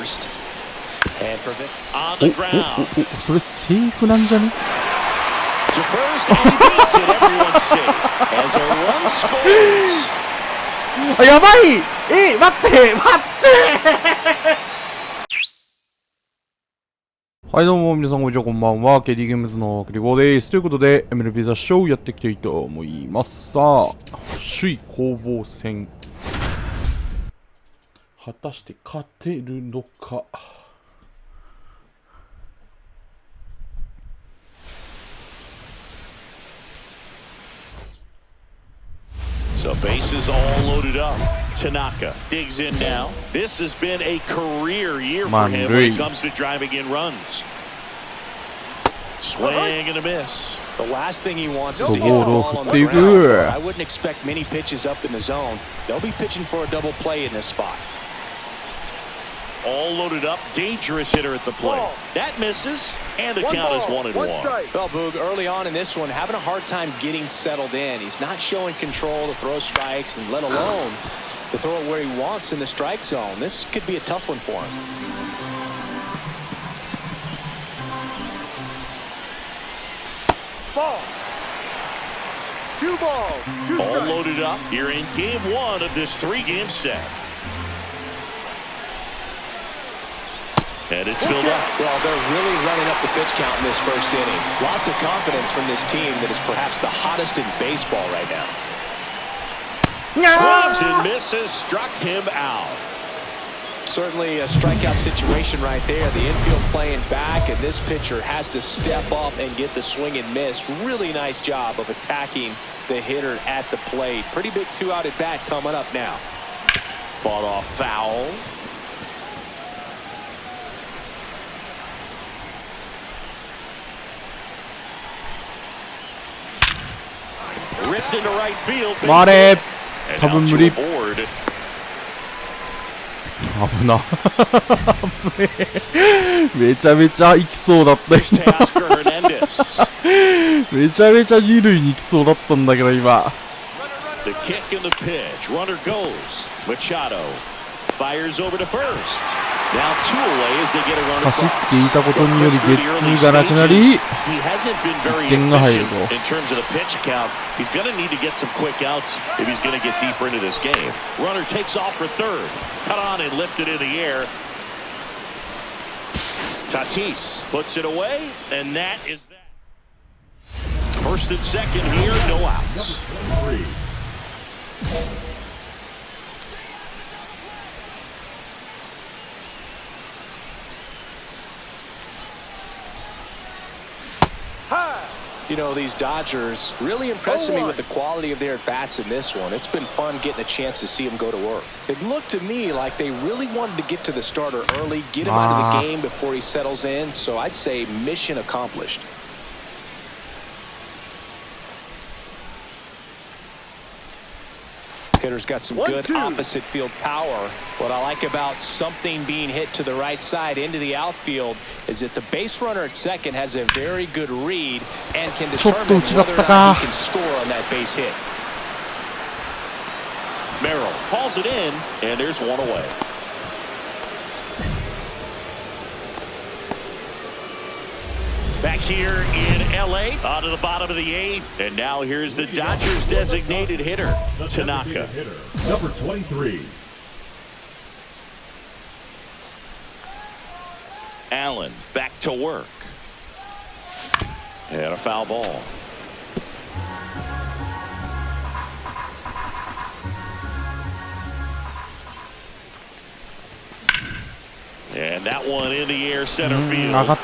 first. And on the ground. それセーフなんじゃね？ To first, and he beats it. Everyone's safe as a run scores. あ、やばい！待って！はいどうも皆さんこんにちは、こんばんは。KD ゲームズのクリボーです。ということで MLB ザショーやっていきたいと思います。さあ、首位攻防戦、果たして勝てるのか。So bases all loaded up. Tanaka digs in now. This has been a career year for him when it comes to driving in runs. Swing and a miss. the last thing he wants is to get the ball on the ground. I wouldn't expect many pitches up in the zone. They'll be pitching for a double play in this spot. All loaded up, dangerous hitter at the plate. That misses, and the count is 1-1. Well, Boog, early on in this one, having a hard time getting settled in. He's not showing control to throw strikes, and let alone to throw it where he wants in the strike zone. This could be a tough one for him. Ball. Two balls. All loaded up here in game one of this three-game set. And it's filled up. Well, they're really running up the pitch count in this first inning. Lots of confidence from this team that is perhaps the hottest in baseball right now. Swings and misses, struck him out. Certainly a strikeout situation right there. The infield playing back, and this pitcher has to step up and get the swing and miss. Really nice job of attacking the hitter at the plate. Pretty big two-out at bat coming up now. Fought off foul. Ripped into right field. 回れ！多分無理。危な。危ねえ。めちゃめちゃ行きそうだった今。めちゃめちゃ二塁に行きそうだったんだけど今。The kick and the pitch. Runner goes. Machado fires over to first. Now two away as they get a run across. 走っていたことによりゲッツーがなくなり、点が入ると。In terms of the pitch count, he's going to need to get some quick outs if he's going to get deeper into this game. Runner takes off for third. Cut on and lifted in the air. Tatis puts it away, and that is that. First and second here, no outs. You know, these Dodgers really impressing me with the quality of their at-bats in this one. It's been fun getting a chance to see them go to work. It looked to me like they really wanted to get to the starter early, get him out of the game before he settles in. So I'd say mission accomplished. Hitter's got some good opposite field power. What I like about something being hit to the right side into the outfield is that the base runner at second has a very good read and can determine whether or not he can score on that base hit. Merrill hauls it in, and there's one away. Back here in L.A., on to the bottom of the eighth, and now here's the Dodgers' designated hitter, Tanaka. Number 23. Allen back to work. And a foul ball. And that one in the air, center field. Merrill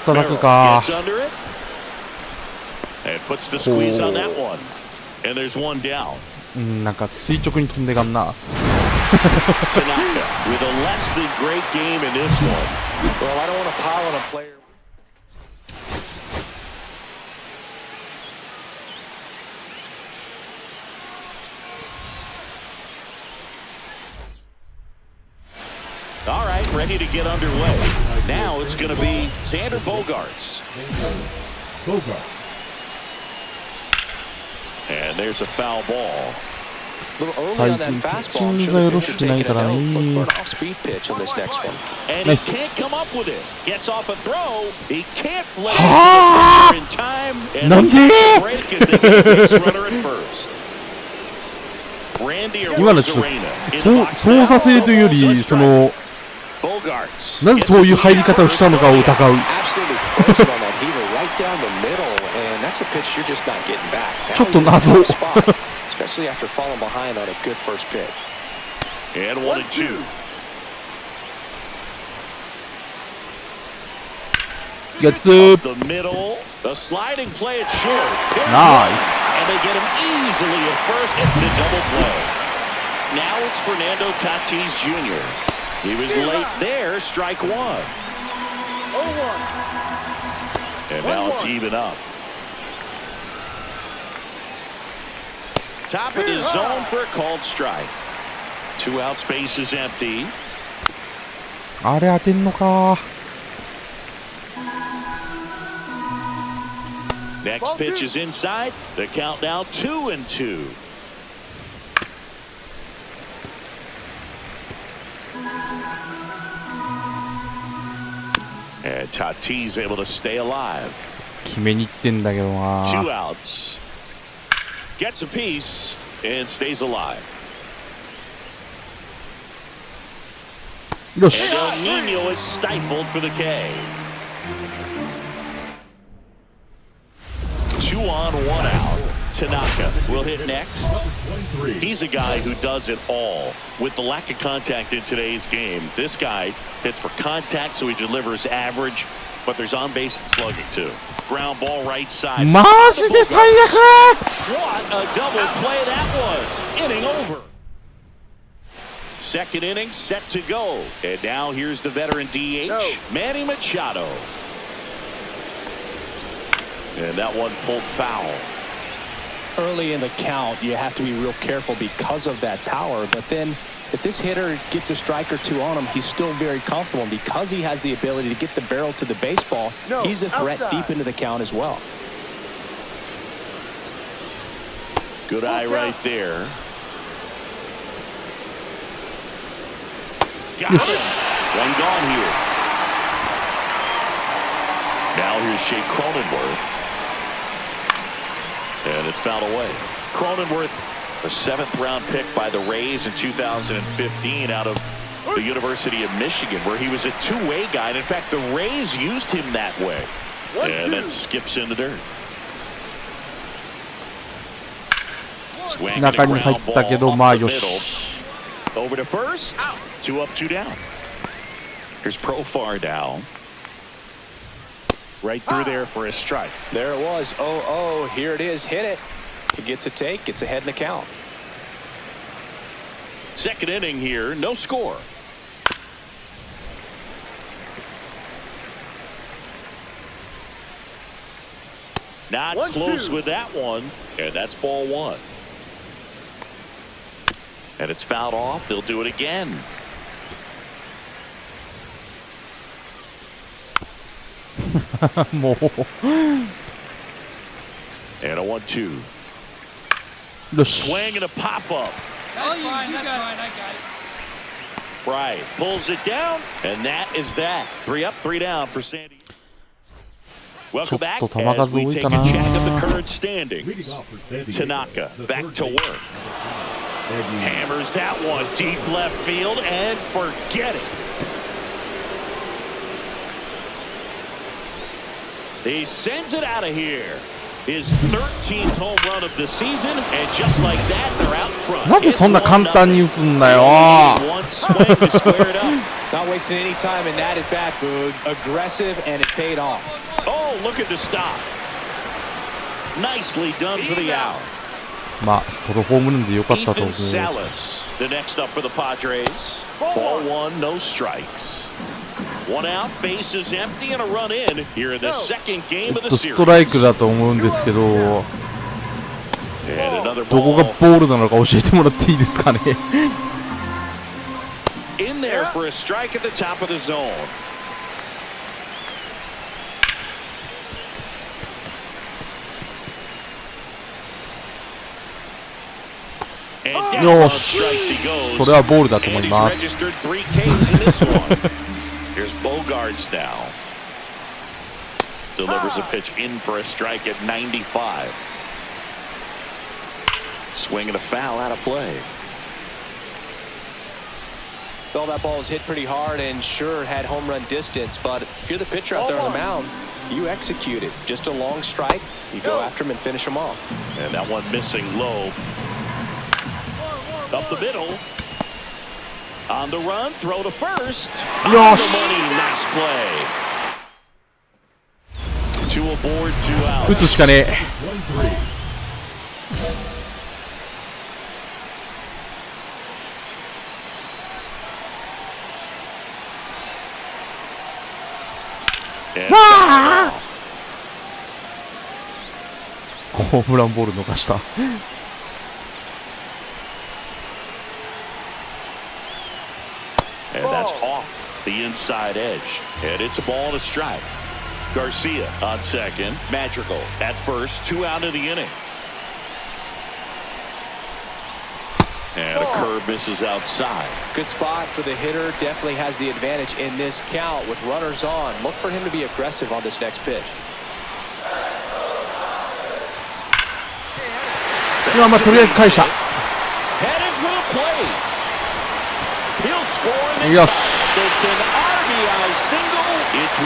gets under it and puts the squeeze on that one. And there's one down. なんか垂直に飛んでがんな。Tanaka with a less than great game in this one. Well, I don't want to pile on a player. All right, ready to get underway. Now it's going to be Xander Bogaerts. Bogart. And there's a foul ball. little early on that fastball. I'm sure the pitcher taking a note. Look for an off-speed pitch on this next one. And he can't come up with it. Gets off a throw. He can't flip it to the pitcher in time. And they catch a break as they get a base runner at first. Randy 今のちょっと操作性というよりそのなぜそういう入り方をしたのかを疑う。ちょっと謎。Especially after falling behind on a good first pitch. And 1-2. Gets up the middle. The sliding play at short. Nice. And they get him easily at first. It's a double play. Now it's Fernando Tatis Jr. He was late there. Strike one. 0-1. And now it's even up. Top of the zone for a called strike. 2 out, space is empty. あれ当てんのか。Next pitch is inside. The count now 2-2. And Tatis able to stay alive. 決めに行ってんだけどな。 2 outs. Gets a piece and stays alive. よし。 And El Nino is stifled for the K. 2 on, 1 out. Tanaka will hit next. He's a guy who does it all. With the lack of contact in today's game, this guy hits for contact, so he delivers average, but there's on base and slugging too. Ground ball right side. マジで最悪。 What a double play that was. Inning over. Second inning set to go. And now here's the veteran DH, Manny Machado. And that one pulled foul. Early in the count, you have to be real careful because of that power. But then if this hitter gets a strike or two on him, he's still very comfortable. And because he has the ability to get the barrel to the baseball, he's a threat deep into the count as well. Good eye right there. Got it. One gone here. Now here's Jake Cronenworth. And it's fouled away. Cronenworth, a 7th round pick by the Rays in 2015 out of the University of Michigan, where he was a two-way guy. And in fact, the Rays used him that way. And that skips in the dirt. Swinging a ground ball up the middle. Over to first. 2 up, 2 down. Here's Profar now. Right through there for a strike. There it was. 0-0. Here it is. Hit it. He gets a take. Gets ahead in the count. Second inning here. No score. Not close with that one. And that's ball one. And it's fouled off. They'll do it again.もう。 And a 1-2. よし。 Swing and a pop-up. That's fine, I got it. Right. Pulls it down. And that is that. 3 up, 3 down for Sandy. Welcome back as we take a check of the current standings. Tanaka back to work. Hammers that one deep left field and forget it. He sends it out of here. His 13th home run of the season, and just like that, they're out front. なんでそんな簡単に打つんだよ。 One swing to square it up. Not wasting any time in that at bat, Boog. Aggressive, and it paid off. Oh, look at the stop. Nicely done for the out. まあソロホームランでよかったと思う。 Ethan Salas, the next up for the Padres. Ball one, no strikes. 1 out, base is empty, and a run in here in the second game of the ス series. トライクだと思うんですけど、 And another どこが ball ボールなのか教えてもらっていいですかね。 in there for a strike at the top of the zone. And down よ on し strikes he goes. それはボールだと思 And い he's ます registered 3 Ks in this one. Here's Bogarts now. Delivers a pitch in for a strike at 95. Swing and a foul out of play. Well, that ball was hit pretty hard and sure had home run distance, but if you're the pitcher out there on the mound, you execute it. Just a long strike, you go after him and finish him off. And that one missing low. Up the middle. On the run, throw to first. On Yosh. the money, nice play. 2 aboard, 2 out. 打つしかねえ And ホームランボール逃した And that's off the inside edge. And it's a ball and a strike. Garcia on second. Madrigal at first. 2 out of the inning. And a curve misses outside. Good spot for the hitter. Definitely has the advantage in this count with runners on. Look for him to be aggressive on this next pitch. いやまあとりあえず返した Headed for the plate. He'll score in the よし It's an RBI single. It's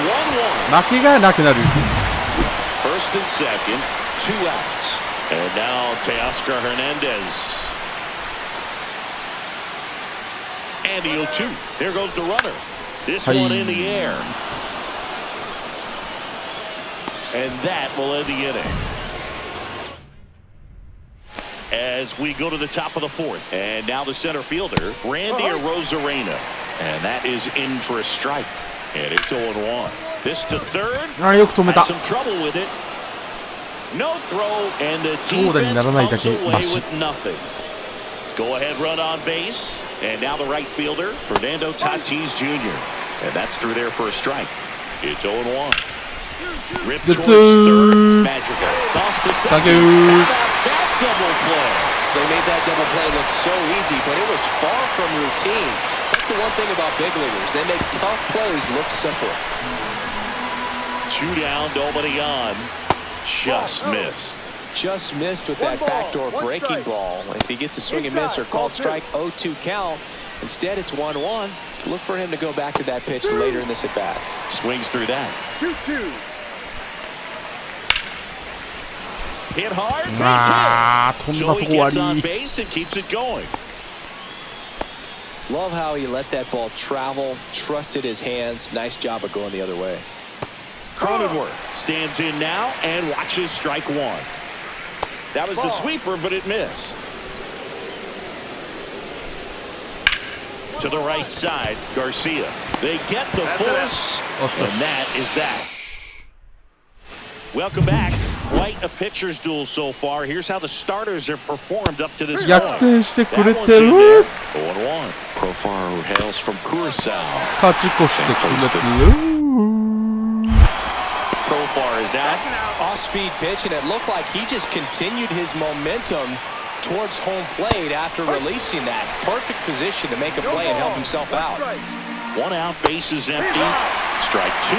1-1. 負けがなくなる First and second, 2 outs. And now Teoscar Hernandez. And the 0-2. There goes the runner. This Hey. one in the air. And that will end the inning. As we go to the top of the 4th. And now the center fielder, Randy Arozarena. And that is in for a strike. And it's 0-1. This to third. あよく止めた Has some trouble with it. No throw, and the 長打にな defense らないだ comes け away マシ with nothing. Go ahead run on base. And now the right fielder, Fernando Tatis Jr. And that's through there for a strike. It's 0-1. Ripped Good towards third. to- Magical. Toss to Thank second. you. How about that double play? They made that double play look so easy, but it was far from routine. That's the one thing about big leaguers. They make tough plays look simple. 2 down, nobody on. Just missed. Just missed with that backdoor breaking ball. If he gets a swing and miss or called strike, 0-2 count. Instead, it's 1-1. Look for him to go back to that pitch later in this at-bat. Swings through that. 2-2. Hit hard, base あー hit. 飛んだ So と he こ gets 悪 on い base and keeps it going. Love how he let that ball travel, trusted his hands. Nice job of going the other way. Cronenworth stands in now and watches strike 1. That was the sweeper, but it missed. To the right side, Garcia. They get the force, and that is that. Welcome back. Quite a pitcher's duel so far. Here's how the starters have performed up to this 逆 point. 転してくれ That one's て in る there. 0-1. Profar who hails from Curacao. 勝ち越してくれてる Profar is out. Off-speed pitch, and it looked like he just continued his momentum towards home plate after releasing that. Perfect position to make a play and help himself out. 1 out, bases empty. Strike 2.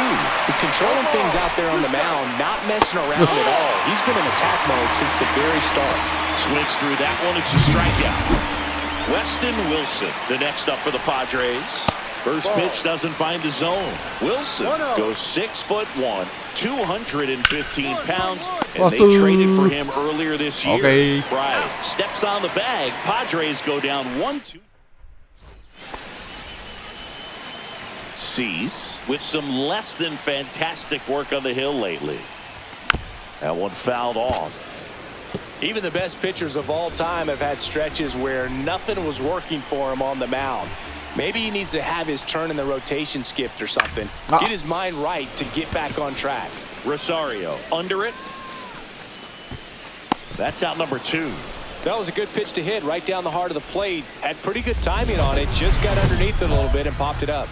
He's controlling things out there on the mound, not messing around at all. He's been in attack mode since the very start. Swings through that one. It's a strikeout. Weston Wilson, the next up for the Padres. First pitch doesn't find the zone. Wilson goes 6'1", 215 pounds, and they traded for him earlier this year. Okay. Right. Steps on the bag. Padres go down 1-2. Cease with some less than fantastic work on the hill lately. That one fouled off. Even the best pitchers of all time have had stretches where nothing was working for him on the mound. Maybe he needs to have his turn in the rotation skipped or something. Get his mind right to get back on track. Rosario under it. That's out number 2. That was a good pitch to hit right down the heart of the plate. Had pretty good timing on it. Just got underneath it a little bit and popped it up.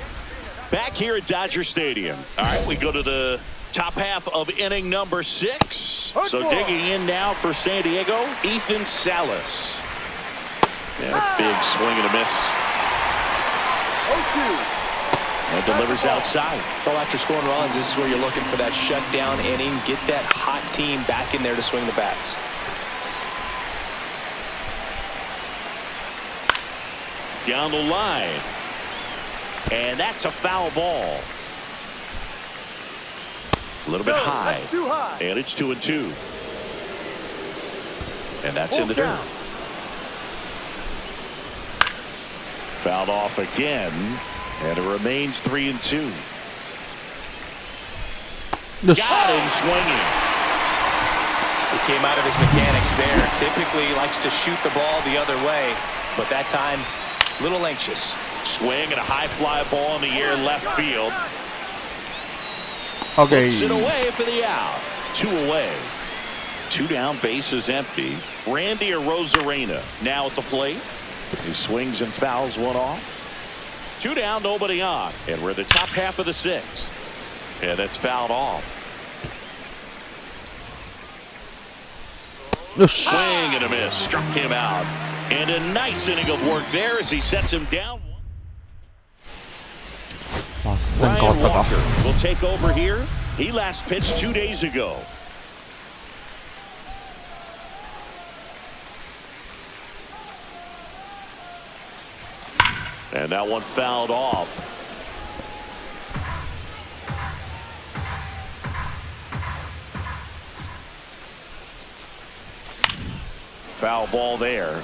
Back here at Dodger Stadium. All right, we go to the top half of inning number 6. So digging in now for San Diego, Ethan Salas. And a big swing and a miss. 0-2. And delivers outside. Well, after scoring runs, this is where you're looking for that shutdown inning. Get that hot team back in there to swing the bats. Down the line. And that's a foul ball. A little bit high. That's too high. And it's 2-2. And that's in the dirt. Fouled off again. And it remains 3-2. Got him swinging. He came out of his mechanics there. Typically he likes to shoot the ball the other way, but that time a little anxious. Swing and a high fly ball in the air left field. Okay. Puts it away for the out. 2 away. 2 down, bases empty. Randy Arozarena now at the plate. He swings and fouls one off. 2 down, nobody on. And we're the top half of the 6th. And that's fouled off. Swing and a miss. Struck him out. And a nice inning of work there as he sets him down. あ、さすがに変わっ Ryan たか。 Walker will take over here. He last pitched 2 days ago. And that one fouled off. Foul ball there.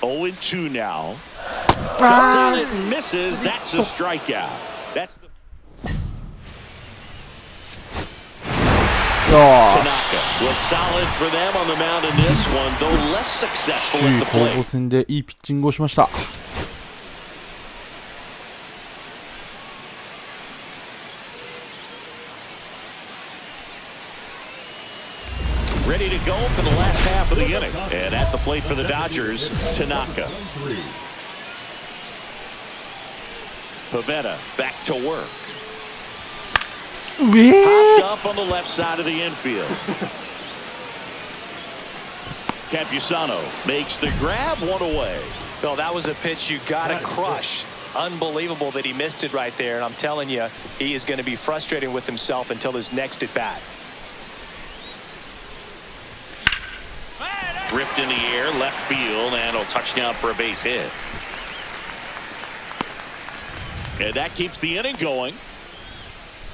Oh, 2 now. Cuts on it and misses. That's a strikeout. That's the Tanaka was solid for them on the mound in this one, though less successful 首 at 位 the 攻防 plate. 戦でいいピッチングをしました。 Ready to go for the last half of the inning. And at the plate for the Dodgers, Tanaka. Pivetta back to work. Popped up on the left side of the infield. Campusano makes the grab, 1 away. Well, that was a pitch you got to crush. Unbelievable that he missed it right there. And I'm telling you, he is going to be frustrated with himself until his next at bat. Ripped in the air, left field, and a touchdown for a base hit. And that keeps the inning going.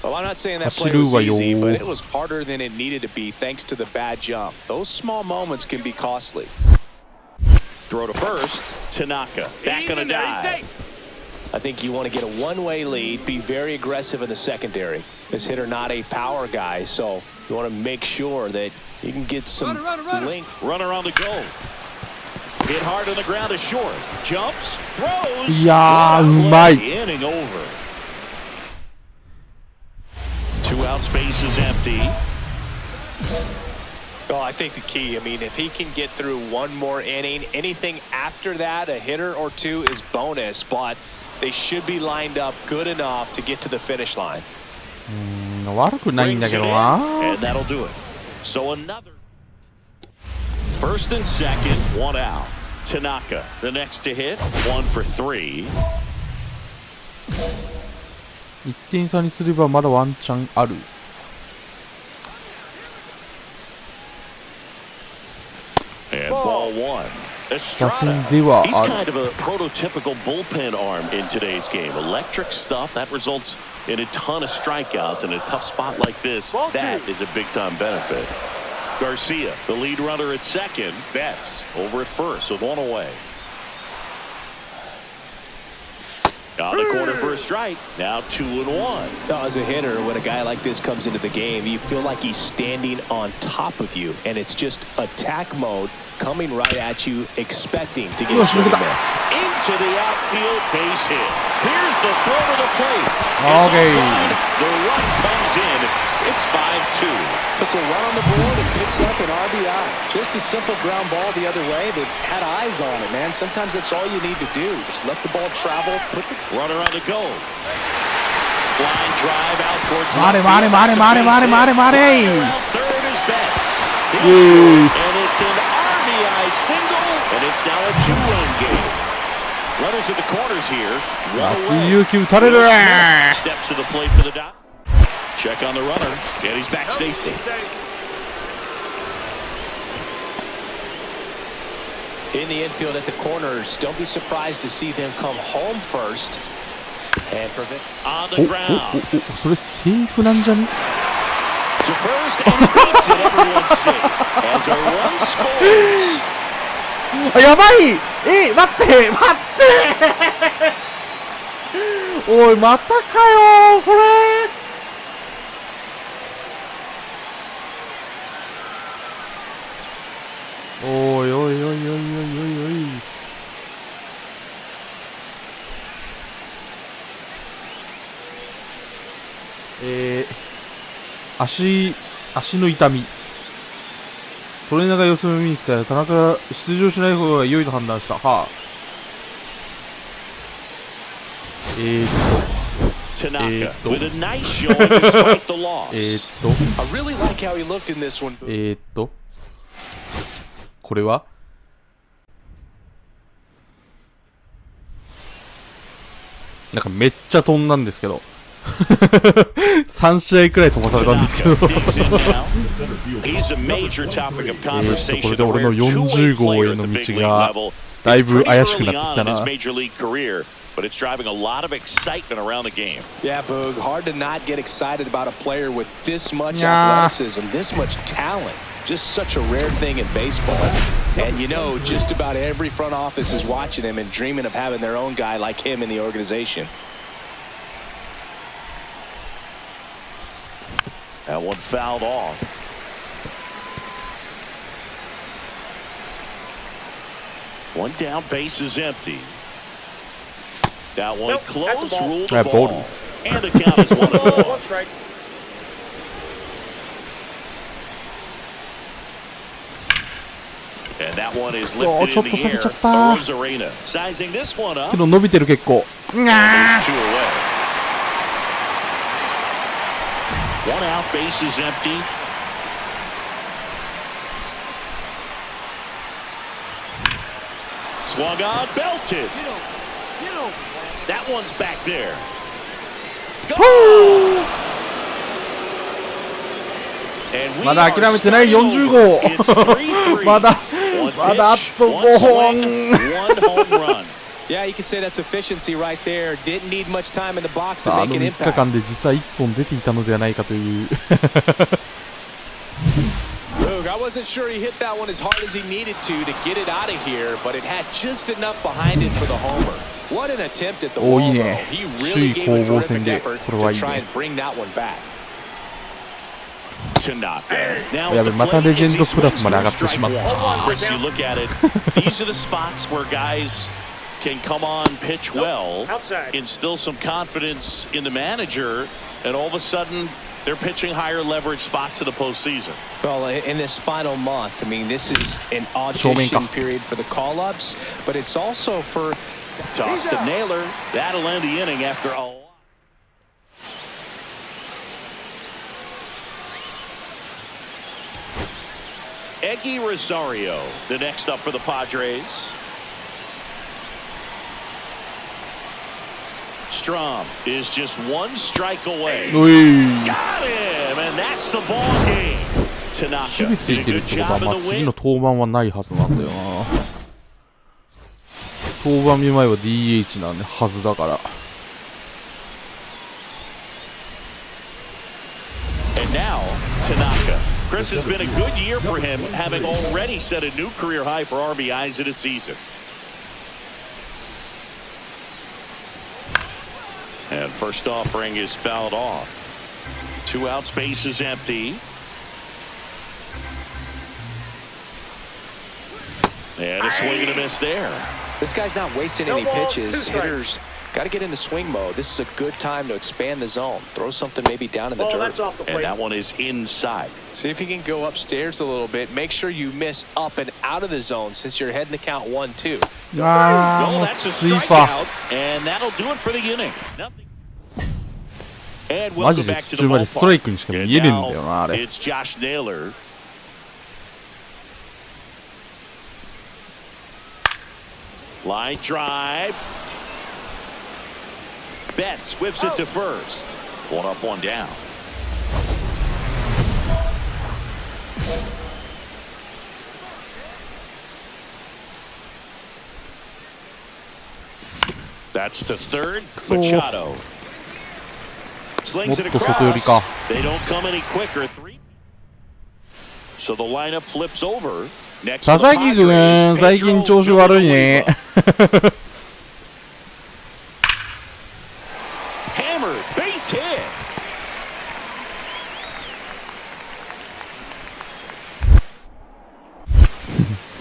Well, I'm not saying that play was easy, but it was harder than it needed to be thanks to the bad jump. Those small moments can be costly. Throw to first. Tanaka back on a dive. I think you want to get a one-way lead, be very aggressive in the secondary. This hitter not a power guy, so you want to make sure that you can get some link. Runner on the go. Hit hard on the ground is short. Jumps, throws. いやー、うまい。 Inning over. 2 out, space is empty. Well, I think the key, I mean, if he can get through one more inning, anything after that, a hitter or 2 is bonus, but they should be lined up good enough to get to the finish line. 悪くないんだけどな。 And that'll do it. So another. First and second, 1 out. Tanaka, the next to hit, 1 for 3. 1点差にすればまだワンチャンある。 And ball 1. 打 Estrada. 線では He's ある。 kind of a prototypical bullpen arm in today's game. Electric stuff that results in a ton of strikeouts in a tough spot like this. That is a big-time benefit. Garcia, the lead runner at second. Betts over at first with 1 away. On the corner for a strike. Now 2-1. Now, as a hitter, when a guy like this comes into the game, you feel like he's standing on top of you, and it's just attack mode coming right at you, expecting to get a swing and miss. Into the outfield, base hit. Here's the throw to the plate. Okay. It's on line. The run comes in. It's 5-2. Puts a run on the board and picks up an RBI. Just a simple ground ball the other way that had eyes on it, man. Sometimes that's all you need to do. Just let the ball travel. Put the Runner on the go. Line drive out towards Mare, left mare, field. mare, That's a mare, base mare, hit. mare, mare. Right around third is Betts. He'll Yay. score, and it's an RBI single, and it's now a 2-run game. Runners at the corners here. One 松 away. 井裕樹打たれる Will Smith steps to the plate for the dot. Check on the runner, and he's back safely. In the infield at the corners, don't be surprised to see them come home first and prevent. On お the お ground. おおそれセーフなんじゃね To first, and he makes it. Everyone's safe as a run scores. あやばい待って待っておいまたかよこれおいおいおいおいおいおいおい足の痛みトレーナーが様子を見に来たら田中が出場しない方が良いと判断した。はあ。Tanaka with a nice showing despite the loss. I really like how he looked in this one. これはなんかめっちゃ飛んだんですけど3試合くらい飛ばされたんですけど He's a major topic of こ conversation. れで俺の40号への道がだいぶ怪しくなってきたな。 But it's driving a lot of excitement around the game. Yeah, Boog, hard to not get excited about a player with this much Yeah. athleticism, this much talent. Just such a rare thing in baseball. And you know, just about every front office is watching him and dreaming of having their own guy like him in the organization. That one fouled off. One down, base is empty. That one close, ruled the ball. And the count is 1-0. And that one is lifted in the air. Arozarena sizing this one up. けど伸びてる結構 There's two away. One out, base is empty. Swung on, belted. That one's back there. Go! And we まだ諦めてない are 40 starting 号 over. It's 3-3. まだ One まだあ pitch, と one 5 swing, 本 one home run. Yeah, you could say that's efficiency right there. Didn't need much time in the box to あ make の an 3日 impact. 間で実は1本出ていたのではないかという Boog, I wasn't sure he hit that one as hard as he needed to get it out of here, but it had just enough behind it for the homer. What an attempt at the お wall, いい though. ね He 首 really 位 gave 攻 a 防 terrific 戦で effort これは to いい try ね and bring that one back. Tanaka. Now やべ the また plate レジェ as ン he ドプラス swings まで上 for がってしまっ strike た one. Chris, you look at it. These are the spots where guys can come on, pitch well, instill some confidence in the manager, and all of a sudden they're pitching higher leverage spots in the postseason. Well, in this final month, I mean, this is an 正面か audition period for the call-ups, but it's also for Toss to Naylor. That'll end the inning after a lot. Eggy Rosario, the next up for the Padres. Strom is just one strike away. おい Got him, and that's the ball game. 守 Tanaka 備つ did い a てるっ good てことは job まあ in the 次 win. の登板はないはずなんだよな登板日前は DH なんではずだから And now, Tanaka. Chris, has been a good year for him, having already set a new career high for RBIs in a season. And first offering is fouled off. 2 outs, base is empty. And a swing and a miss there. this guy's not wasting any pitches. Hitters got to get into swing mode. This is a good time to expand the zone. Throw something maybe down in the dirt. And that one is inside. See if you can go upstairs a little bit. Make sure you miss up and out of the zone since you're heading to count 1-2. あー Well, もう that's a スイーパー strikeout, and that'll do it for the inning. Nothing. And マジ welcome で back 途 to the 中までストライクにしか ballpark. 見えねえん And だよなあ now れ。 it's Josh Naylor. Line drive. Betts whips it to first. One up, one down. That's to third. Machado slings it もっと外寄りか。 across. They don't come any quicker. So the lineup flips over. Next 佐 to the 々木君 Padres, 最近調子悪いね。 Hammered, base hit.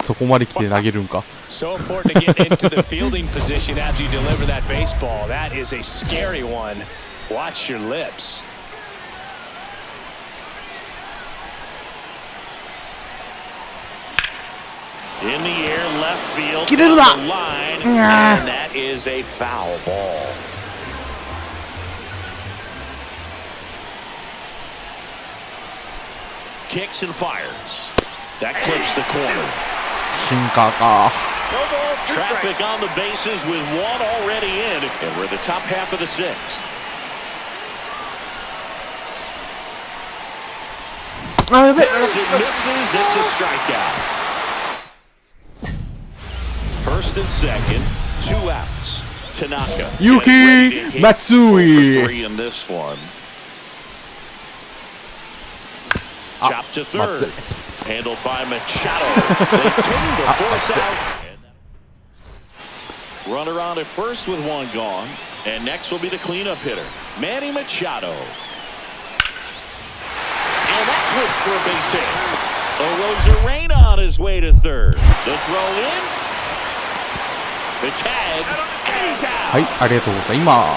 そこまで来て投げるんか。 So important to get into the fielding position after you deliver that baseball. That is a scary one. Watch your lips. In the air, left field. 切れるな。 down the line, and that is a foul ball. Kicks and fires. That clips the corner. シンカーか。 Traffic on the bases with one already in, and we're the top half of the sixth. あ、やべ。 It misses. It's a strikeout. First and second, 2 outs. Tanaka. Yuki Matsui. 3 in this one. Chop to third. Handled by Machado. They turn the force out. Runner on at first with one gone. And next will be the cleanup hitter, Manny Machado. And that's whipped for a base hit. Arozarena on his way to third. The throw in. The tag. And he's out. はい、ありがとうございま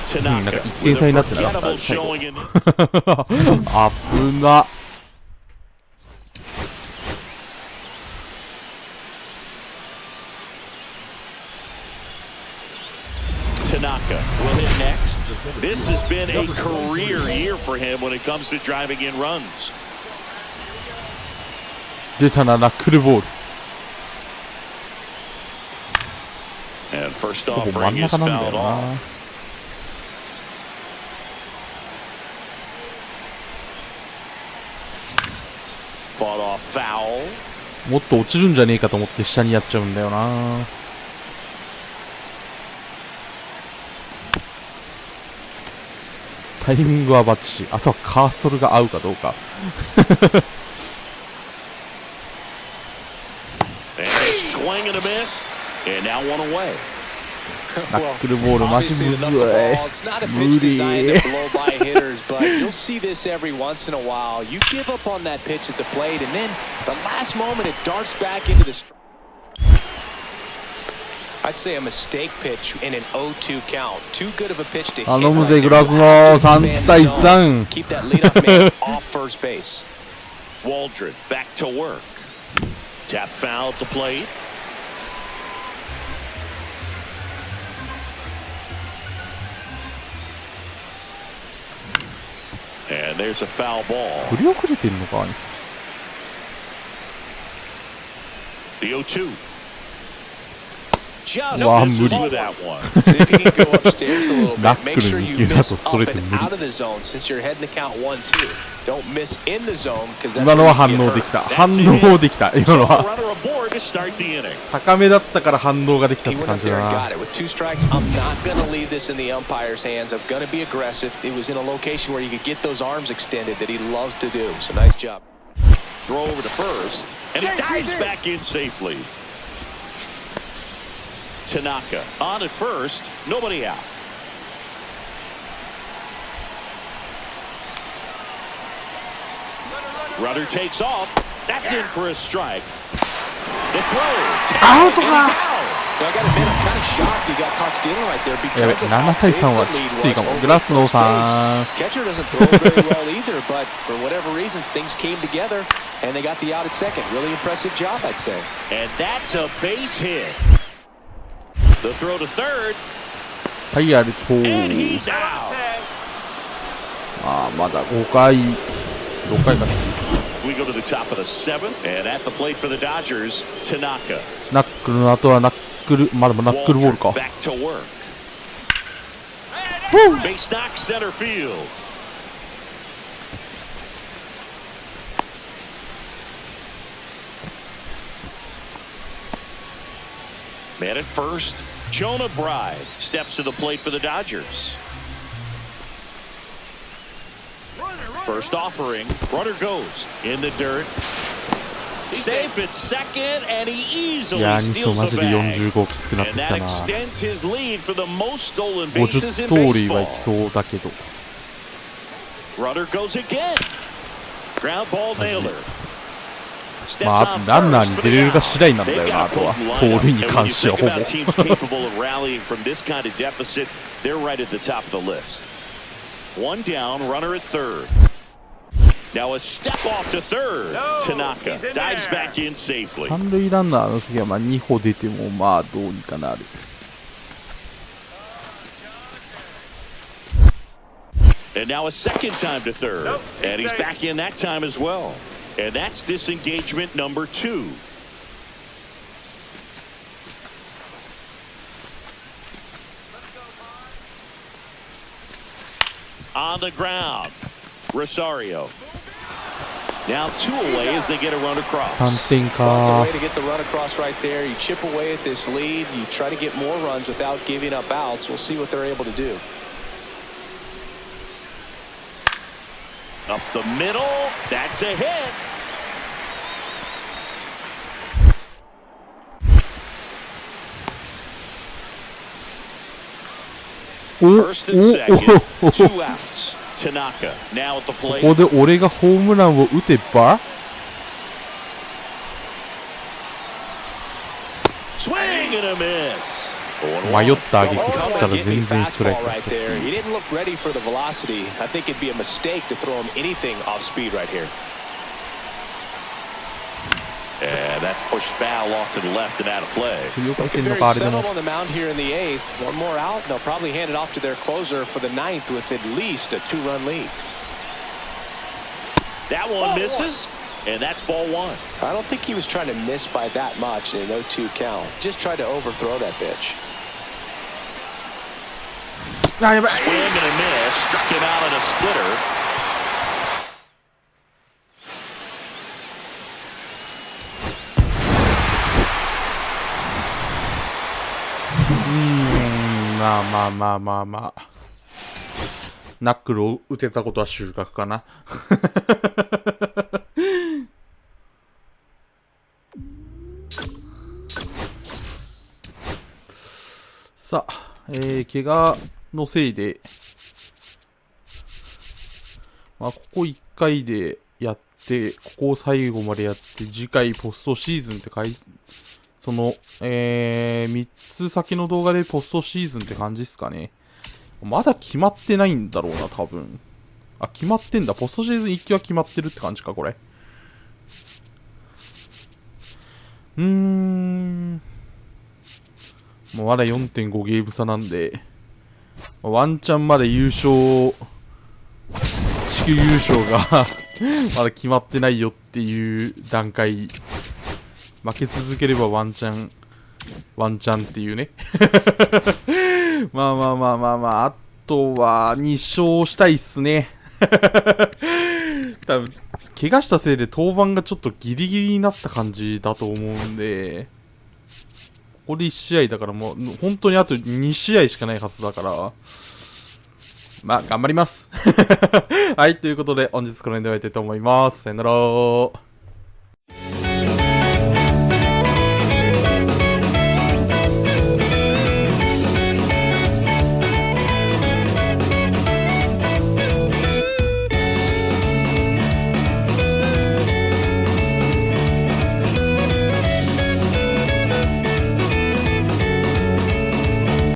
す。なんか Tanaka 1点差になってなかった with a 最後 showing in. 危な。 Tanaka will hit next. This has been a career year for him when it comes to driving in runs. 出たな、ナックルボール。 And first ほぼ offering 真ん is 中なんだ fouled よな。 off. Fought off foul. もっと落ちるんじゃねえかと思って下にやっちゃうんだよな。タイミングはバッチリ。あとはカーソルが合うかどうか。 And a swing and a miss. And now one away. ナックルボールマジ Obviously, む the ず knuckleball, い。 it's not a 無 pitch designed 理 to。blow by hitters, but you'll see this every once in a while. You give up on that pitch at the plate, and then the last moment it darts back into the strike. I'd say a mistake pitch in an 0-2 count. Too good of a pitch to hit. 頼む right ぜ、 there. グラスの You have to 3 expand 対 the zone. 3。 Keep that leadoff man off first base. Waldron back to work. Tap foul at the plate. And there's a foul ball. 振り遅れてんのか。 The 0-2. Just Wow, misses Moody. with that one. So if you can go upstairs a little bit, make Knuckle sure and you you miss have to up sort it and in out of the zone since you're heading to count 1-2. Don't miss in the zone because that's 今のは where 反 you get 応で hurt. きた。反応できた。今 So の the は。 runner aboard to start the inning. 高めだったから反応ができたっ He て went 感 up じ there だ and な。 got it. With 2 strikes, I'm not going to leave this in the umpire's hands. I'm going to be aggressive. It was in a location where you could get those arms extended that he loves to do. So nice job. Throw over to first. And he dives back in safely. Tanaka on at first. Nobody out. Runner takes off. That's in for a strike. The throw. Out. And he's out. Now, I got to admit, I'm kind of shocked he got caught stealing right there やべ、 because of 7 how 対 big 3は the lead きついか was も。 over グラ at スの first さ base. Catcher doesn't throw very well either, but for whatever reasons, things came together and they got the out at second. Really impressive job, I'd say. And that's a base hit. The throw to third, はいありと and う。 he's out. まだ5回6回か。 We go to the top of the seventh, and at the plate for the Dodgers, Tanaka. ナックルの後はナックル、まだナックルボール Walter か。 back to work. Base knock center field. Man at first, Jonah Bride steps to the plate for the Dodgers. First offering, runner goes in the dirt. Safe at second, and he い easily やー、西尾 steals マ the ジで bag. 45きつくなって And き that たな。 extends his lead for the most stolen bases 50 in 盗塁は baseball. いきそうだけど。 Runner goes again. Ground ball nailer. まあ、ランナーに出れるか次第なんだよな、あとは。盗塁に関してはほぼ。 teams capable of rallying from this kind of deficit, they're right at the top of the list. One down, runner at third. Now a step off to third. Tanaka dives back in safely. 三塁ランナーの時はまあ2歩出てもまあどうにかなる。And now a second time to third. And he's back in that time as well. And that's disengagement number 2. On the ground, Rosario. Now 2 away as they get a run across. 3点 Well, it's a か way to get the run across right there. You chip away at this lead. You try to get more runs without giving up outs. We'll see what they're able to do. Up the middle, that's a hit. First and second, 2 outs. Tanaka now at the こ plate. こで俺がホームランを打てば Swing and a miss. 迷った挙句 Oh, 振ったら getting 全然ストライ fastball クだっ right た。 there. He didn't look ready for the velocity. I think it'd be a mistake to throw him anything off speed right here. And that's pushed foul off to the left and out of play. よく打て Looking んの very かあれで settled も。 on the mound here in the 8th. One more out, and they'll probably hand it off to their closer for the 9th with at least a 2-run lead. That one misses, and that's ball 1. I don't think he was trying to miss by that much in an 0-2 count. Just tried to overthrow that pitch. あ、やばい。 Swing and a miss, struck him out in a splitter. Mm, まあまあまあまあまあ。ナックルを打てたことは収穫かな。さあ、怪我のせいで、まあ、ここ1回でやって、ここを最後までやって、次回ポストシーズンってその、3つ先の動画でポストシーズンって感じっすかね。まだ決まってないんだろうな、多分。あ、決まってんだ。ポストシーズン1期は決まってるって感じか、これ。もうまだ 4.5 ゲーム差なんで、ワンチャンまだ地区優勝がまだ決まってないよっていう段階。負け続ければワンチャンっていうね。まあまあまあまあまあ、あとは2勝したいっすね。多分、怪我したせいで登板がちょっとギリギリになった感じだと思うんで、ここで1試合だからもう、本当にあと2試合しかないはずだから、まあ、頑張ります。はい、ということで、本日この辺で終わりたいと思います。さよなら。